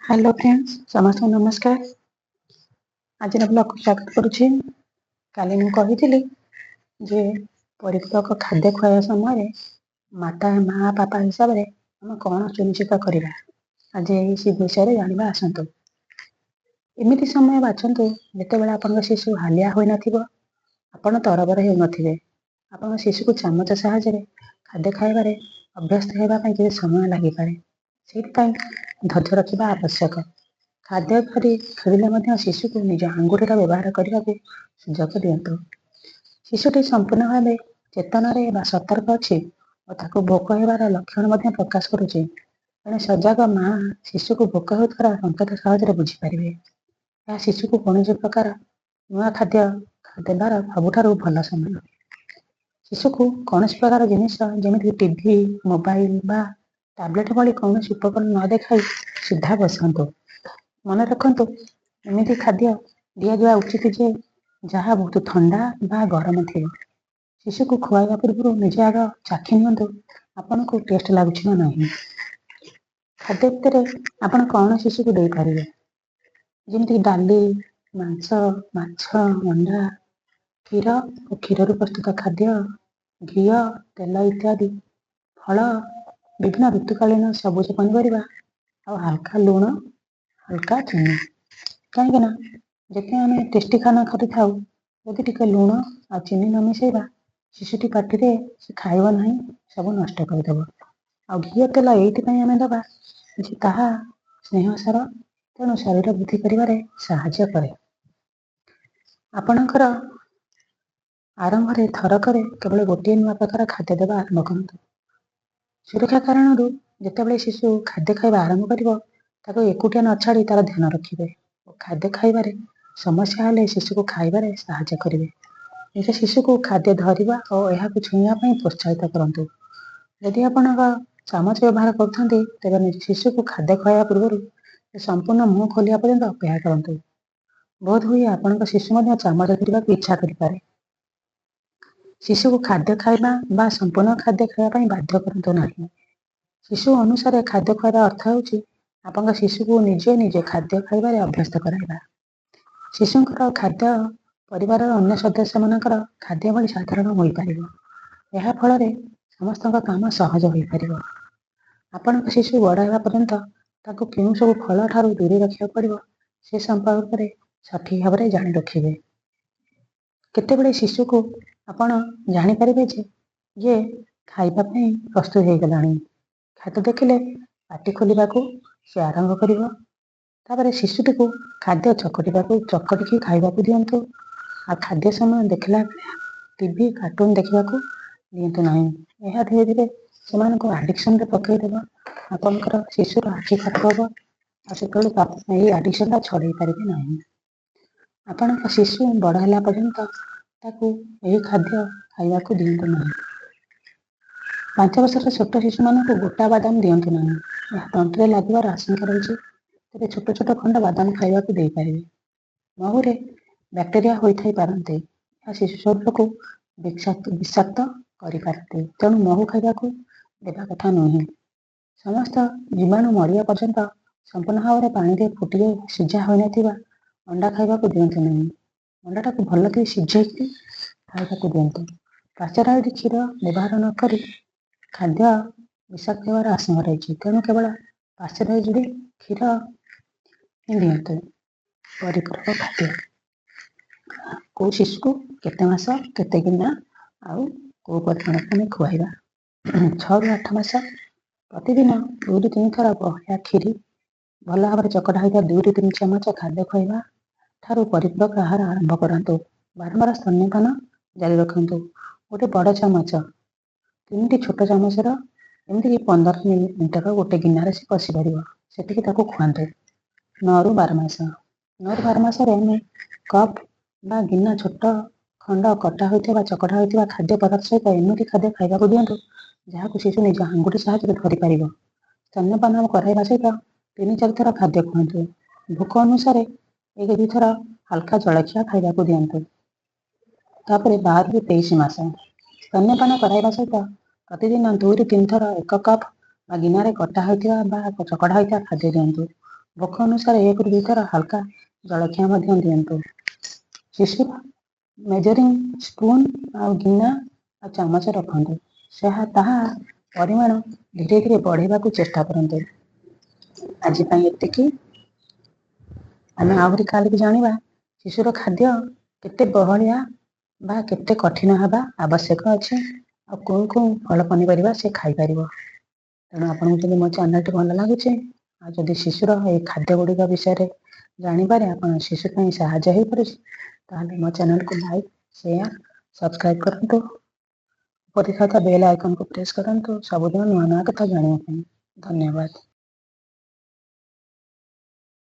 Hello friends समस्त नमस्कार। आज ब्लॉग स्वागत करुच्ची। काली मु कही जे परिपूरक खाद्य खुआवा समय माता माँ पापा हिसाब से आम कौन सुनिश्चित करवा आज इस विषय जानवा आसतु। एमती समय बाछंतु जितेबाला आपन शिशु हालिया हो न तरबर हो न शिशु को चामच साहाय्य खाद्य खाइबार अभ्यस्त होगापी किसी समय लगिपे से धैर्य रखा आवश्यक। खाद्य धरी खेलिले शिशु को निज आंगुठीर व्यवहार करने को सुजोग दिंतु। शिशुटी संपूर्ण भाव चेतन सतर्क अच्छी और ताको भोक होबार लक्षण प्रकाश करुच्ची। जड़े सजग माँ शिशु को भोक होता संकेत सहज बुझीपारे। यह शिशु को कौन प्रकार नुआ खाद्य देवार सबुठ भल समय। शिशु को कौन प्रकार जिनिस जमी टीवी मोबाइल बा टैबलेट भली कौन उपकरण न देखाई सीधा बसतु। मन रखु एमती खाद्य दि जावा उचित जे जहाँ बहुत ठंडा बा गरम थी। शिशु को खुआवा पूर्व निजे आग चाखी नियंतु आपन को टेस्ट लगुच ना नहीं। खाद्य भितर आपन कौन शिशु को दे पारे जमी डाली मांस माछ अंडा क्षीर और क्षीर प्रस्तुत खाद्य घी तेल इत्यादि फल विभिन्न ऋतुकालीन सबुज पनीपरिया और हल्का लुण हल्का चीनी कहीं जिते आम टेस्टी खाना खाई यदि टिके लुण आ चीनी न मिसेबा शिशुटी पार्टी से खाइब ना सब नष्ट करदेव। आ घी तेल ये आम दबा ताहा स्नेह सार तेणु शरीर वृद्धि कर साहाय्य करे। आपणकर आरंभ थरक केवल गोटे नुआ प्रकार खाद्य देवा आरंभ करतु। सुरक्षा कारण जितेबाला शिशु खाद्य खाଇବା आरंभ कर एकुटिया न छाड़ी तार ध्यान रखिए और खाद्य खाइबार समस्या हेले शिशु को खाइबार साहाय्य करेंगे। निज शिशु को खाद्य धरवा और यह छुईवा प्रोत्साहित करतु। यदि आप चामच व्यवहार करते तेज निज शिशु को खाद्य खुआवा पूर्व संपूर्ण मुह खोलिया पर्यंत अपेक्षा करतु। बोध हुए आपण शिशु चामच धरने की इच्छा करें। शिशु को खाद्य खाइबा बा संपूर्ण खाद्य खाइबा बाध्य करतु नहीं। शिशु अनुसार खाद्य खुआवा अर्थ होउछि आपन शिशु को निजे निजे खाद्य खाइबार अभ्यस्त कराइबा। शिशुंकर खाद्य परिवार अन्य सदस्य मानकर खाद्य भली साधारण हो पार। यह फल समस्त काम सहज हो पार। आपण शिशु बड़ होगा पर्यंत ताको क्यों सब फल ठारू दूरी रखा पड़ो से संपर्क में सठिक भाव में जाणी रखिए। केतेबेले शिशु को आपण जानीपारे जे ये खाइबा प्रस्तुत हो गलानी खाद्य देखिले पाटी खोलने को से आरंभ कर शिशुटी को खाद्य चकटिकी खाइबा दिंतु। आ खाद्य समय देखला टीवी कार्टून देखा दिंतु ना। यह धीरे धीरे से आडिक्शन पकईदेव। आपंकर शिशुर आखि खराब हम से आडिक्शन छड़े पारे ना। आपण शिशु बड़ है पर्यंत यही खाद्य खाइबा दिंतु ना। 5 वर्षर छोट शिशु मान गोटा बादाम दिंतु ना। यह तंत्र लगे आशंका रही तेरे छोट छोट खंड बादाम खाइबा दे पारे। महुरे बैक्टेरिया होई पारते या शिशु शरीर को विषाक्त करते तेणु महू खाइबा देवा कथा नुहे। समस्त जीवाणु मरिया पर्यंत संपूर्ण भाव में पानी दे फुटे सीझा हो अंडा खाइबा दिंतु ना। अंडाटा को भल कि सीझे खाइबा दिंतु। पाचराइड क्षीर व्यवहार न करी खाद्य विषाक्त होवार आशंका रही तेणु केवल पाचराइड क्षीर दिंतु। परिपूरक खाद्य को शिशु को केते मास केते गिना आउ को परिमाण खुआइबा 6 ରୁ 8 मास प्रतिदिन 2 ରୁ 3 थर बहलिया क्षीरी भल भाव में चकटा होता 2 ରୁ 3 चामच खाद्य खुआइबा ठारू परिपूरक आहार आरंभ करतु। बारंबार स्तन्यपान जारी रखु। गोटे बड़ चामच 3टी छोट चामचर एमती 15 मिनिट गोटे गिनारे से पशि पार से खुआतु। 9 ରୁ 12 मास 9 ରୁ 12 मास कप बा गिना छोट खंड कटा होता चकटा होता खाद्य पदार्थ सहित एमती खाद्य खाइबा दिंतु जहाँ शिशु निज आंगुठी साहाय्य धरीपार। स्तन्यपान कराइबा सहित 3-4 थर खाद्य खुआतु। भोक अनुसार 1-2 थर हल्का जलखिया खाइबा दिंतु। 12 ରୁ 23 मास स्तन्यपान कराइबा सहित प्रतिदिन 2 ରୁ 3 थर 1 कप गिनारे कटा होता चकटा होता खाद्य दिंतु। ଭୋକ ଅନୁସାରେ 1ରୁ 2 ଥର ହାଲକା ଜଳଖିଆ ମଧ୍ୟ ଦିଅନ୍ତୁ। ଶିଶୁର ମେଜରିଂ ସ୍ପୁନ୍ ଆଉ ଗିନା ଆଉ ଚାମଚ ରଖନ୍ତୁ। ତାହା ପରିମାଣ ଧୀରେ ଧୀରେ ବଢ଼େଇବାକୁ ଚେଷ୍ଟା କରନ୍ତୁ। ଆଜି ପାଇଁ ଏତିକି। ଆମେ ଆହୁରି କାଲିକି ଜାଣିବା ଶିଶୁର ଖାଦ୍ୟ କେତେ ବହଳିଆ ବା କେତେ କଠିନ ହେବା ଆବଶ୍ୟକ ଅଛି ଆଉ କେଉଁ ଫଳ ପନିପରିବା ସେ ଖାଇପାରିବ। ତେଣୁ ଆପଣଙ୍କୁ ଯଦି ମୋ ଚ୍ୟାନେଲଟି ଭଲ ଲାଗୁଛି ଆଉ ଯଦି ଶିଶୁର ଏଇ ଖାଦ୍ୟ ଗୁଡ଼ିକ ବିଷୟରେ ଜାଣିବାରେ ଆପଣ ଶିଶୁ ପାଇଁ ସାହାଯ୍ୟ ହେଇପାରୁଛି ତାହେଲେ ମୋ ଚ୍ୟାନେଲକୁ ଲାଇକ୍, ସେୟାର, ସବସ୍କ୍ରାଇବ୍ କରନ୍ତୁ। ଉପରେ ଥିବା ବେଲ୍ ଆଇକନକୁ ପ୍ରେସ୍ କରନ୍ତୁ ସବୁଦିନ ନୂଆ ନୂଆ କଥା ଜାଣିବା ପାଇଁ। ଧନ୍ୟବାଦ।